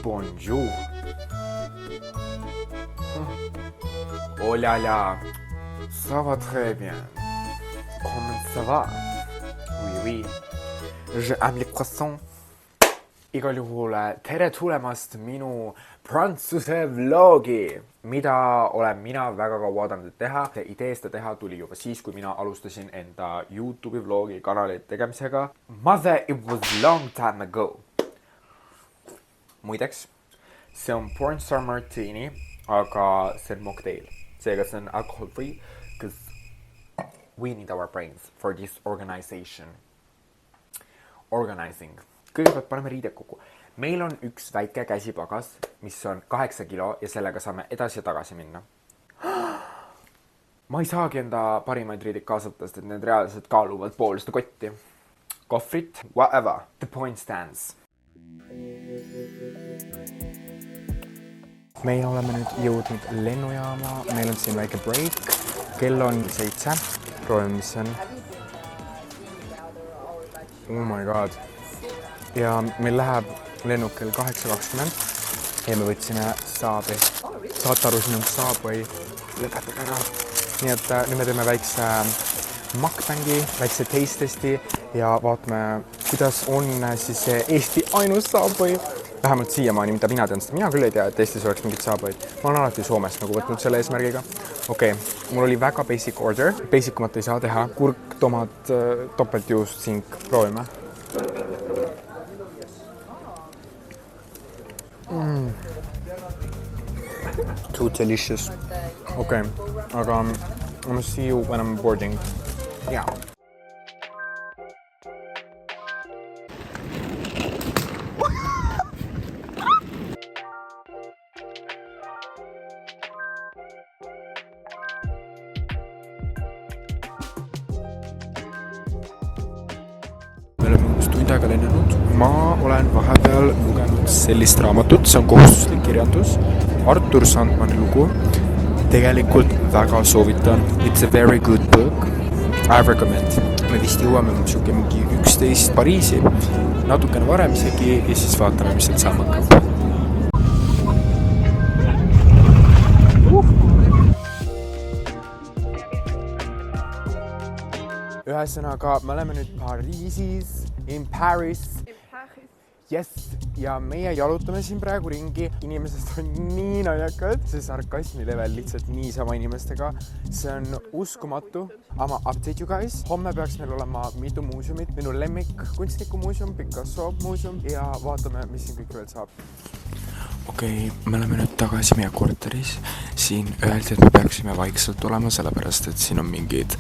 Bonjour. Oh là là. Ça va très bien. Comment ça va? Oui. Je aime les croissants. Igal juhul tere tulemast minu prantsuse vlogi, mida olen mina väga kaua oodanud teha. See idee seda teha tuli juba siis, kui mina alustasin enda YouTube'i vlogi kanali tegemisega. Mother, it was long time ago. Muideks, see on Pornstar Martini, aga see on mocktail. Seega see on alcohol free, because we need our brains for this organizing. Kõigepealt paneme riided kokku. Meil on üks väike käsipagas, mis on 8 kilo ja sellega saame edasi ja tagasi minna. Ma ei saagi enda parimaid riidid kaasatast, et need reaalselt kaaluvad pool seda kotti. Kohvrit, whatever. The point stands. Meil oleme nüüd jõudnud lennujaama. Meil on siin väike break. Kell on 7. Proovime, mis on. Oh my god. Ja meil läheb lennuk kell 8.20 ja me võtsime Saabi. Saate aru, siin on Subway. Lõpetage ära. Nii et nüüd me teeme väikse mukbangi, väikse taste testi ja vaatame, kuidas on siis Eesti ainus Subway. Vähemalt siiamaani, mida mina tean, sest mina küll ei tea, et Eestis oleks mingit Subway'd. Ma olen alati Soomest nagu võtnud selle eesmärgiga. Okei, mul oli väga basic order. Basikumat ei saa teha. Kurk, tomat, topeltjuust, sink. Proovime. Too delicious. Okay, aga I'm gonna see you when I'm boarding. Yeah. Me oleme umbes tund aega lennanud. Ma olen vahepeal lugenud sellist raamatut, see on kohustuslik kirjandus. Artur Sandmani lugu. Tegelikult väga soovitan. It's a very good book. I recommend. Me vist jõuame mingi 11 Pariisi. Natukene varem isegi ja siis vaatame, mis sealt saama hakkab. Ühesõnaga, me oleme nüüd Pariisis, in Paris. Yes, ja meie jalutame siin praegu ringi. Inimesest on nii naljakad. See sarkasmi level lihtsalt niisama inimestega. See on uskumatu. Ama update you guys. Homme peaks meil olema mitu muuseumit. Minu lemmik kunstniku muuseum, Picasso muuseum ja vaatame, mis siin kõik veel saab. Okei, me oleme nüüd tagasi meie korteris. Siin öeldi, et me peaksime vaikselt olema, sellepärast, et siin on mingid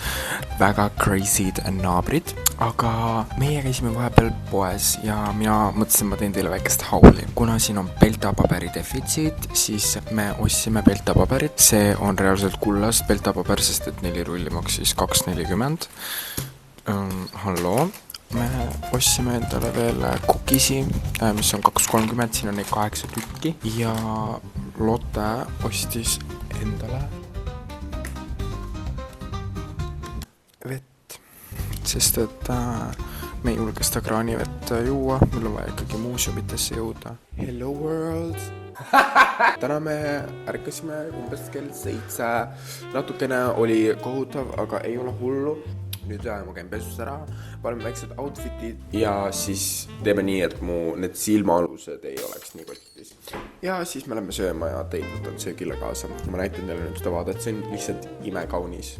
väga crazy'd naabrid. Aga meie käisime vahepeal poes ja mina mõtlesin, ma teen teile väikest hauli. Kuna siin on peltapaberi defitsiit, siis me ostsime peltapaberit. See on reaalselt kullast peltapaber, sest et 4 rulli maksis 2,40. Halloo. Me ostsime endale veel kukisi, mis on 2,30, siin on neid 8 tükki ja Lotte ostis endale vett, sest et me ei julge seda kraanivett juua, meil on vaja ikkagi muuseumitesse jõuda. Hello world! Täna me ärkasime umbes kell 7, natukene oli kohutav, aga ei ole hullu. Nüüd ma käin pesus ära, paneme väiksed outfitid ja siis teeme nii, et mu need silmaalused ei oleks nii kottis. Ja siis me läheme sööma ja teid võtan söögile kaasa. Ma näitan teile nüüd seda vaadet, see on lihtsalt imekaunis.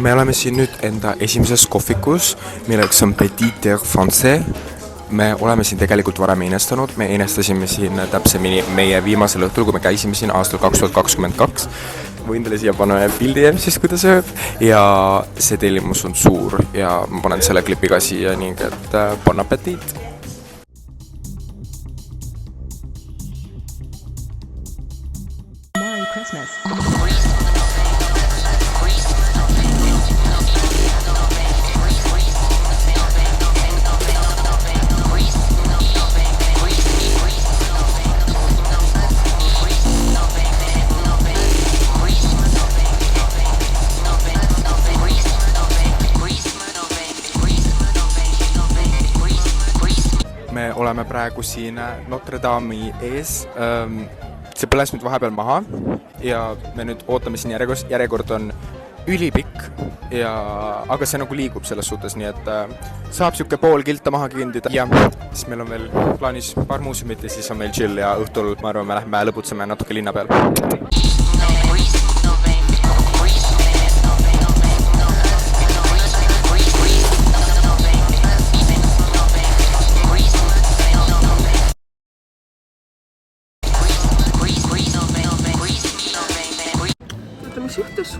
Me oleme siin nüüd enda esimeses kohvikus, milleks on Petit Air Français. Me oleme siin tegelikult varem einestanud. Me einestasime siin täpsemini meie viimasel õhtul, kui me käisime siin aastal 2022. Võin teile siia panna pildi siis, kui ta sööb. Ja see tellimus on suur ja ma panen selle klipiga siia, nii et bon appetit! Merry Christmas! oleme praegu siin Notre Dame'i ees. See põles nüüd vahepeal maha ja me nüüd ootame siin järjekord on ülipikk ja aga see nagu liigub selles suhtes, nii et saab siuke pool kilta maha kõndida ja siis meil on veel plaanis paar muuseumit ja siis on meil chill ja õhtul ma arvan, me lähme lõbutseme natuke linna peal. Mis juhtus?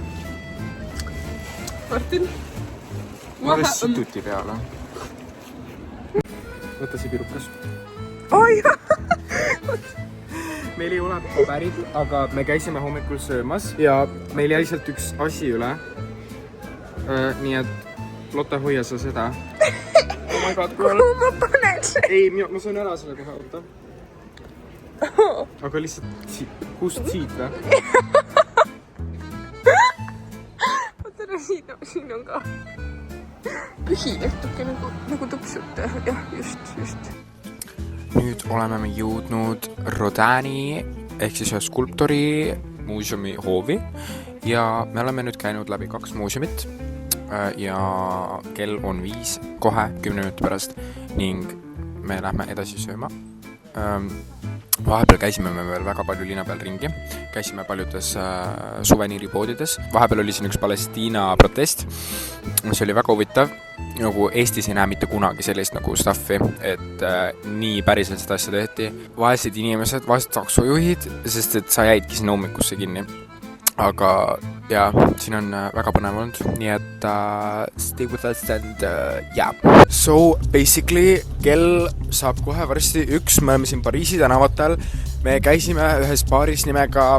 Martin? Ma alles situti peale. Võta see pirukas. Oi! Meil ei ole paberid, aga me käisime hommikul söömas ja meil jäi lihtsalt üks asi üle. Nii et Lotte, hoia sa seda. Oh my god, kuhu ma panen see? Ei, ma söön ära selle kohe, oota. Aga lihtsalt kust siit või? Siin on ka pühi natuke nagu tupsut. Jah, just. Nüüd oleme me jõudnud Rodani ehk siis ühe skulptori muuseumi hoovi ja me oleme nüüd käinud läbi 2 muuseumit ja kell on 5 kohe 10 minuti pärast ning me lähme edasi sööma. Vahepeal käisime me veel väga palju linna peal ringi, käisime paljudes suveniiripoodides, vahepeal oli siin üks Palestiina protest, mis oli väga huvitav, nagu Eestis ei näe mitte kunagi sellist nagu stuffi, et nii päriselt seda asja tehti. Vaesed inimesed, vaesed taksojuhid, sest et sa jäidki sinna hommikusse kinni. Aga ja, siin on väga põnev olnud, nii et stay with us and yeah. So basically kell saab kohe varsti 1, me oleme siin Pariisi tänavatel, me käisime ühes baaris nimega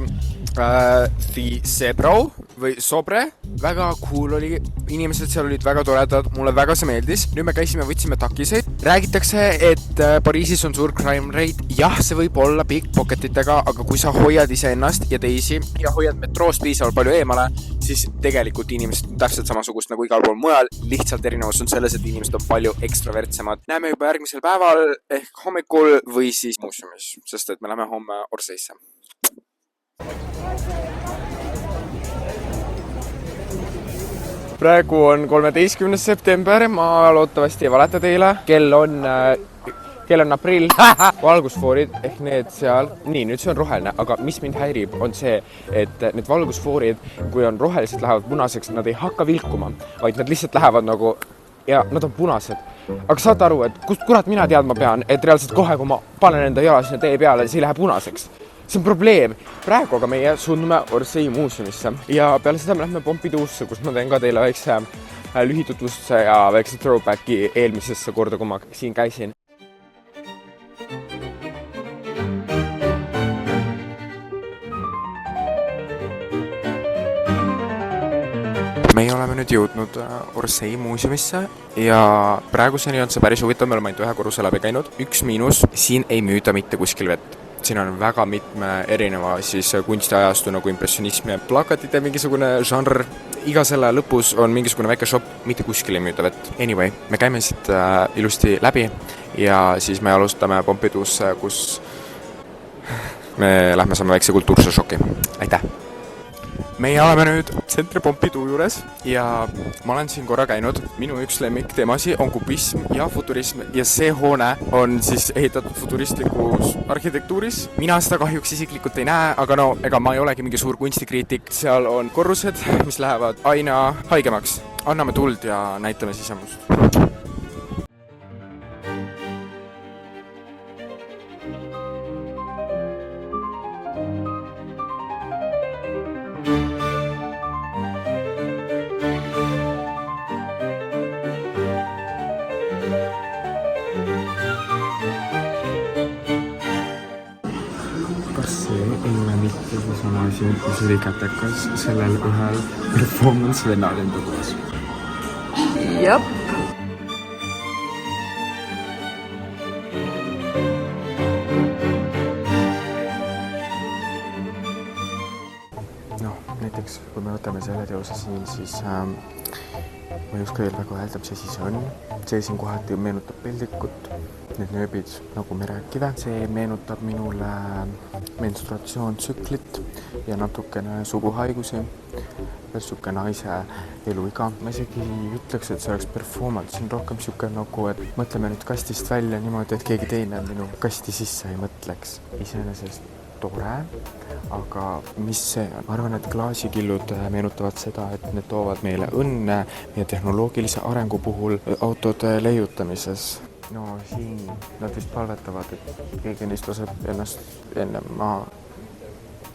The Sebro või Sobre, väga cool oli, inimesed seal olid väga toredad, mulle väga see meeldis. Nüüd me käisime, võtsime takiseid. Räägitakse, et Pariisis on suur crime rate, jah, see võib olla pickpocketitega, aga kui sa hoiad iseennast ja teisi ja hoiad metroost piisavalt palju eemale, siis tegelikult inimesed on täpselt samasugust nagu igal pool mujal, lihtsalt erinevus on selles, et inimesed on palju ekstravertsemad. Näeme juba järgmisel päeval ehk hommikul või siis muuseumis, sest et me läheme homme Orseisse. Praegu on 13. september, ma loodetavasti ei valeta teile. Kell on aprill. Valgusfoorid ehk need seal. Nii, nüüd see on roheline, aga mis mind häirib on see, et need valgusfoorid, kui on rohelised, lähevad punaseks, nad ei hakka vilkuma, vaid nad lihtsalt lähevad nagu ja nad on punased. Aga saate aru, et kust kurat mina teadma pean, et reaalselt kohe, kui ma panen enda jala sinna tee peale, see ei lähe punaseks. See on probleem. Praegu aga meie suundume Orsay muuseumisse ja peale seda me lähme Pompidousse, kus ma teen ka teile väikse lühitutvustuse ja väikse throwbacki eelmisesse korda, kui ma siin käisin. Meie oleme nüüd jõudnud Orsay muuseumisse ja praeguseni on see päris huvitav, me oleme ainult 1 korruse läbi käinud. Üks miinus, siin ei müüda mitte kuskil vett. Siin on väga mitme erineva siis kunstiajastu nagu impressionism ja plakatite mingisugune žanr. Iga selle lõpus on mingisugune väike shop, mitte kuskil ei müüda vett. Anyway, me käime siit ilusti läbi ja siis me alustame Pompidousse, kus me lähme saame väikse kultuurse šoki. Aitäh! Meie oleme nüüd Centre Pompidou juures ja ma olen siin korra käinud. Minu üks lemmik teemasi on kubism ja futurism ja see hoone on siis ehitatud futuristlikus arhitektuuris. Mina seda kahjuks isiklikult ei näe, aga no, ega ma ei olegi mingi suur kunstikriitik. Seal on korrused, mis lähevad aina haigemaks. Anname tuld ja näitame sisemust. Mis oli kätekas sellel ühel performance-vennal enda koos. Jep. No, näiteks kui me võtame selle teose siin, siis ma ei oska veel väga öelda, mis asi see on. See siin kohati meenutab Peldikut. need nööbid nagu merekive. See meenutab minule menstruatsioontsüklit ja natukene suguhaigusi. Suke naise eluiga. Ma isegi ütleks, et see oleks performance. See on rohkem suke nagu, et mõtleme nüüd kastist välja niimoodi, et keegi teine minu kasti sisse ei mõtleks. Iseenesest tore, aga mis see on? Ma arvan, et klaasikillud meenutavad seda, et need toovad meile õnne meie tehnoloogilise arengu puhul autode leiutamises. No siin nad vist palvetavad, et keegi neist laseb ennast enne maha.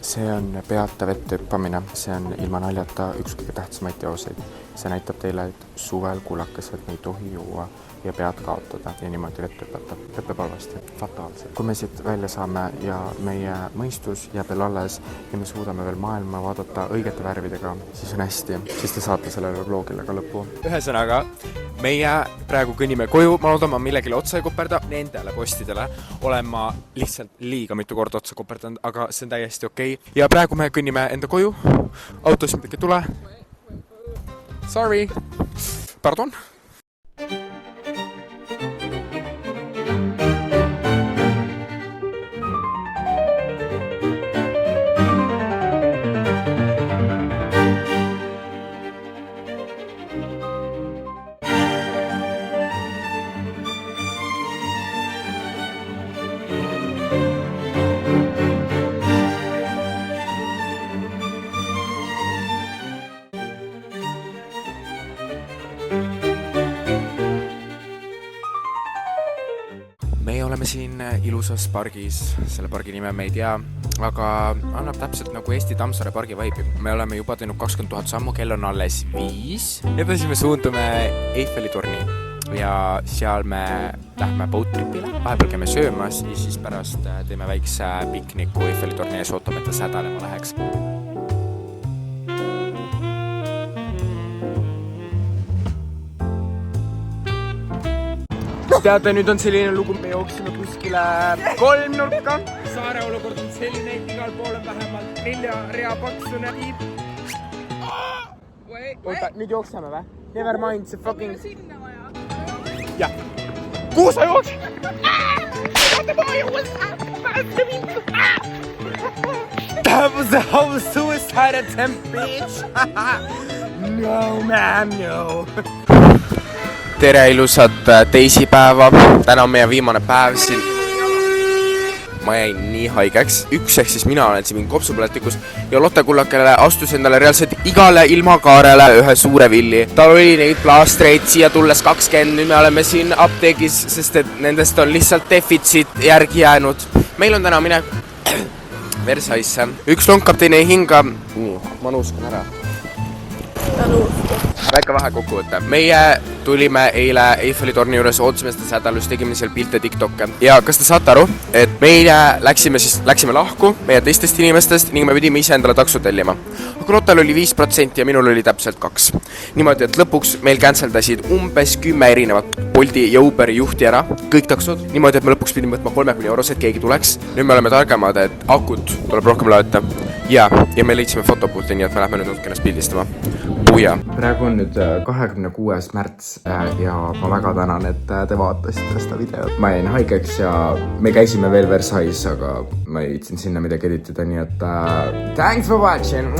See on peata vette hüppamine. See on ilma naljata üks kõige tähtsamaid teoseid. See näitab teile, et suvel kullakesed me ei tohi juua ja pead kaotada ja niimoodi vett hüpata. Lõpeb halvasti, fataalselt. Kui me siit välja saame ja meie mõistus jääb veel alles ja me suudame veel maailma vaadata õigete värvidega, siis on hästi, siis te saate sellele vlogile ka lõpu. Ühesõnaga, meie praegu kõnnime koju, ma loodan, ma millegile otsa ei koperda, nendele postidele olen ma lihtsalt liiga mitu korda otsa koperdanud, aga see on täiesti okei. Ja praegu me kõnnime enda koju, autos midagi tule. Sorry, pardon. Meie oleme siin ilusas pargis, selle pargi nime me ei tea, aga annab täpselt nagu Eesti Tammsaare pargi vibe'i. Me oleme juba teinud 20 000 sammu, kell on alles 5. Edasi me suundume Eiffeli torni ja seal me lähme boat-tripile. Vahepeal käime söömas ja siis pärast teeme väikse pikniku Eiffeli torni ees, ootame, et ta sädalema läheks. Teate, nüüd on selline lugu, me jooksime kuskile kolmnurka. Saare olukord on selline, et igal pool on vähemalt 4 rea paksune tiib. Oota, nüüd jookseme või? Never mind, see fucking... Jah. Kuhu sa jooksid? That was a whole suicide attempt, bitch! No, man, no. Tere ilusat teisipäeva. Täna on meie viimane päev siin. Ma jäin nii haigeks. Üks ehk siis mina olen siin kopsupõletikus ja Lotte kullakele astus endale reaalselt igale ilmakaarele ühe suure villi. Tal oli neid plaastreid siia tulles 20. Nüüd me oleme siin apteegis, sest et nendest on lihtsalt defitsiit järgi jäänud. Meil on täna minek Versaisse. Üks lonkab, teine ei hinga. Nii, ma nuuskan ära. Väike vahe kokkuvõte. Meie tulime eile Eiffeli torni juures, ootsime seda sädalust, tegime seal pilte TikTokke. Ja kas te saate aru, et meie läksime lahku meie teistest inimestest ning me pidime ise endale takso tellima. Aga Lottel oli 5% ja minul oli täpselt 2. Niimoodi, et lõpuks meil canceldasid umbes 10 erinevat Bolti ja Uberi juhti ära, kõik taksod. Niimoodi, et me lõpuks pidime võtma 30 €, et keegi tuleks. Nüüd me oleme targemad, et akut tuleb rohkem laeta. Ja me leidsime fotopulte, nii et me lähme nüüd natuke ennast pildistama. Puja. Praegu on nüüd 26. märts ja ma väga tänan, et te vaatasite seda videot. Ma jäin haigeks ja me käisime veel Versailles, aga ma ei viitsin sinna midagi editida, nii et thanks for watching!